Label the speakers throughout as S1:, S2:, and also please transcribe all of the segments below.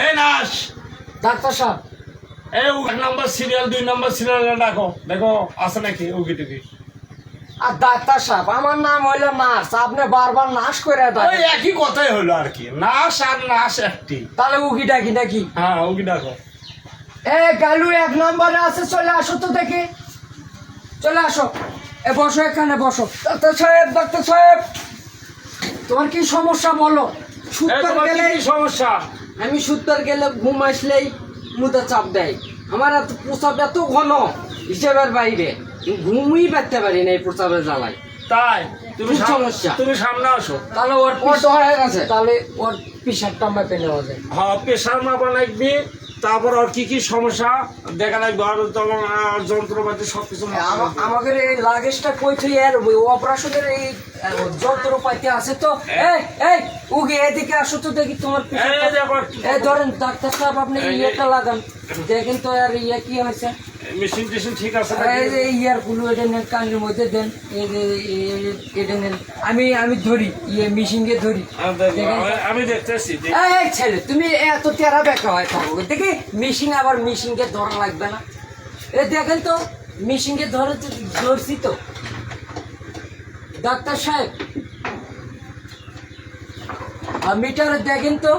S1: এই নাস
S2: ডাক্তার সাহেব,
S1: এই 1 নম্বর সিরিয়াল 2 নম্বর সিরিয়াল ডাকো, দেখো আছে নাকি উগি টুকি।
S2: আর ডাক্তার সাহেব আমার নাম হইলো নার্স, আপনি বারবার নার্স করে
S1: ওই
S2: দেন।
S1: একই কথাই হলো আর কি, নাস আর নাস একটি।
S2: তাহলে উগি ডাকি নাকি?
S1: হ্যাঁ উগি ডাকো।
S2: এ গালু 1 নম্বরে আছে, চলে আসো তো দেখি, চলে আসো। এ বসো, এখানে বসো। ডাক্তার সাহেব, ডাক্তার সাহেব, তোমার কি সমস্যা বলো?
S1: এই
S2: সুতরাং
S1: তোমার কি
S2: গেলে
S1: কি সমস্যা?
S2: আমি সুতরাং গেলে ঘুম আসলেই মুদা চাপ দেয়, আমার এত প্রস্রাব এত ঘন হিসেবের বাইরে, ঘুমই পারতে পারি না এই প্রস্রাবের জ্বালায়।
S1: তাই তুমি
S2: খুব সমস্যা।
S1: তুমি সামনে আসো।
S2: তাহলে ওর হয়ে গেছে, তাহলে ওর পিসাবটা মাপে নেওয়া যায়।
S1: হ্যাঁ প্রেশার মাপা লাগবে, তারপর আর কি কি সমস্যা দেখা লাগবে, আর তখন যন্ত্রপাতি সবকিছু
S2: আমাদের এই লাগেজটা কইছে এর অপারেশনের এই যন্ত্রপাতি আছে তো। এই এই উগে এদিকে আসো তো দেখি তোমার এই ধরেন ডাক্তার সাহেব, আপনি ইয়েটা লাগান, দেখেন তো আর ইয়ে কি হয়েছে।
S1: মেশিন টেশিন ঠিক আছে
S2: এই যে ইয়ার গুলো এটা নেন, কানের মধ্যে দেন, এই যে এটা নেন, আমি ধরি ইয়ে মেশিনকে ধরি।
S1: আমি দেখতেছি।
S2: এই ছেলে, তুমি এত তেরা বেকা হয় থাকো দেখি, মেশিন আবার মেশিনকে ধরা লাগবে না। এ দেখেন তো মেশিনকে ধরছি তো। ডাক্তার সাহেব মিটারে দেখেন তো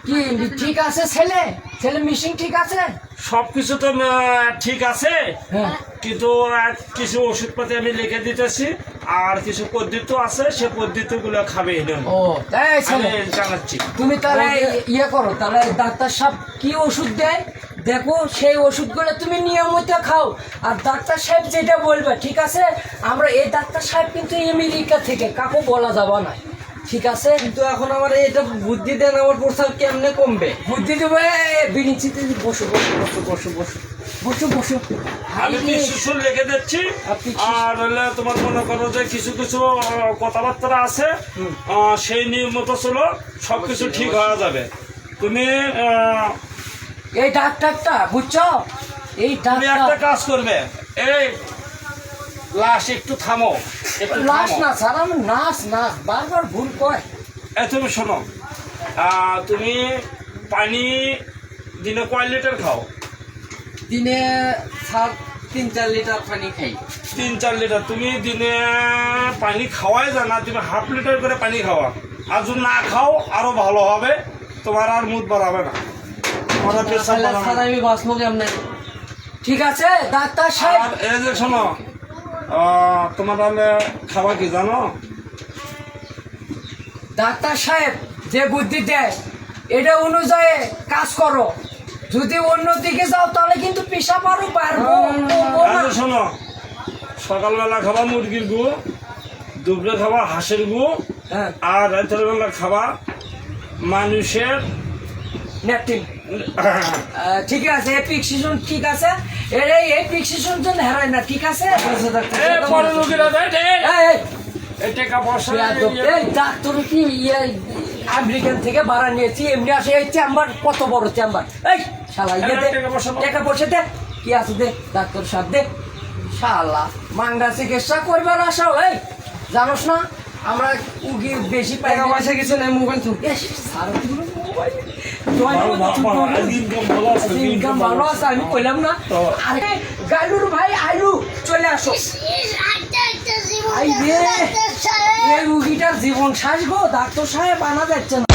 S2: কি ঠিক আছে, ছেলে ছেলে মেশিন ঠিক আছে?
S1: সবকিছু তো ঠিক আছে,
S2: হ্যাঁ।
S1: কিন্তু কিছু ওষুধপাতি আমি লিখে দিতেছি, আর কিছু পদ্ধতি আছে, সে পদ্ধতি গুলো খাবে
S2: ও তাই ছেলে,
S1: জানাচ্ছি।
S2: তুমি তাহলে ইয়ে করো, তাহলে ডাক্তার সাহেব কি ওষুধ দেয় দেখো, সেই ওষুধগুলো তুমি নিয়মিত খাও। আর ডাক্তার সাহেব যেটা বলবে ঠিক আছে, আমরা এই ডাক্তার সাহেব কিন্তু আমেরিকা থেকে, কাকু বলা যাবে না, ঠিক আছে? কিন্তু এখন আমার এটা বুদ্ধি দেন, আমার প্রস্রাব কেমনে কমবে? বুদ্ধি দেবে বিনিচিতে। বসো বসো বসো বসো বসো বসো বসো।
S1: আমি কিছু লিখে দিচ্ছি, আর হলে তোমার মনে করো যে কিছু কিছু কথাবার্তা আছে, সেই নিয়ম মতো চলো, সবকিছু ঠিক হয়ে যাবে। তুমি
S2: এই ডাক্তারটা বুঝছো, এই
S1: তুমি একটা
S2: ডাক্তার
S1: কাজ করবে, এই লাশ একটু থামো, একটু
S2: লাশ
S1: থামো।
S2: না স্যার, আমি নার্স, নার্স বারবার ভুল কয়।
S1: এই তুমি শোনো, তুমি পানি দিনে কয় লিটার খাও?
S2: দিনে 3-4 লিটার পানি খাই।
S1: 3-4 লিটার। তুমি দিনে পানি খাওয়াই জানা, তুমি 1/2 লিটার করে পানি খাওয়া। আর যদি না খাও আরো ভালো হবে, তোমার আর মুড বাড়াবে না, তোমার আর পেশাব বাড়াবে না।
S2: আমি বাঁচবো কেমনে? ঠিক আছে ডাক্তার সাহেব।
S1: আর এই যে শোনো, তোমার তাহলে খাওয়া কি জানো?
S2: ডাক্তার সাহেব যে বুদ্ধি দেয় এটা অনুযায়ী কাজ করো, যদি অন্যদিকে যাও তাহলে কিন্তু পেশাব আরো বাড়বো।
S1: এই যে শোনো, সকালবেলা খাবা মুরগির গু, দুপুরে খাবা হাঁসের গু,
S2: হ্যাঁ,
S1: আর রাতের বেলা খাবা মানুষের।
S2: ন্যাপকিন। ঠিক আছে, এই প্রিসক্রিপশন ঠিক আছে, এই প্রিসক্রিপশন জন্য হারায় না, ঠিক আছে?
S1: এই টাকা পয়সা
S2: এই ডাক্তার কি আমেরিকান থেকে ভাড়া নিয়েছি, এমনি আসে। এই চেম্বার কত বড় চেম্বার, এই শালা ইয়ে দে, টাকা পয়সা দে, কি আছে দে, ডাক্তার সাহেব দে। শালা মাঙ্গা চিকিৎসা করবার আসাও, এই জানোস না আমরা উগি বেশি টাকা পয়সা কিছু নেই, মোবাইল তো ইনকাম ভালো আছে, আমি কইলাম না। আরে গালুর ভাই আইলু, চলে আসো। এই রুগীটার জীবন শ্বাস গো, ডাক্তার সাহেব আনা যাচ্ছে না।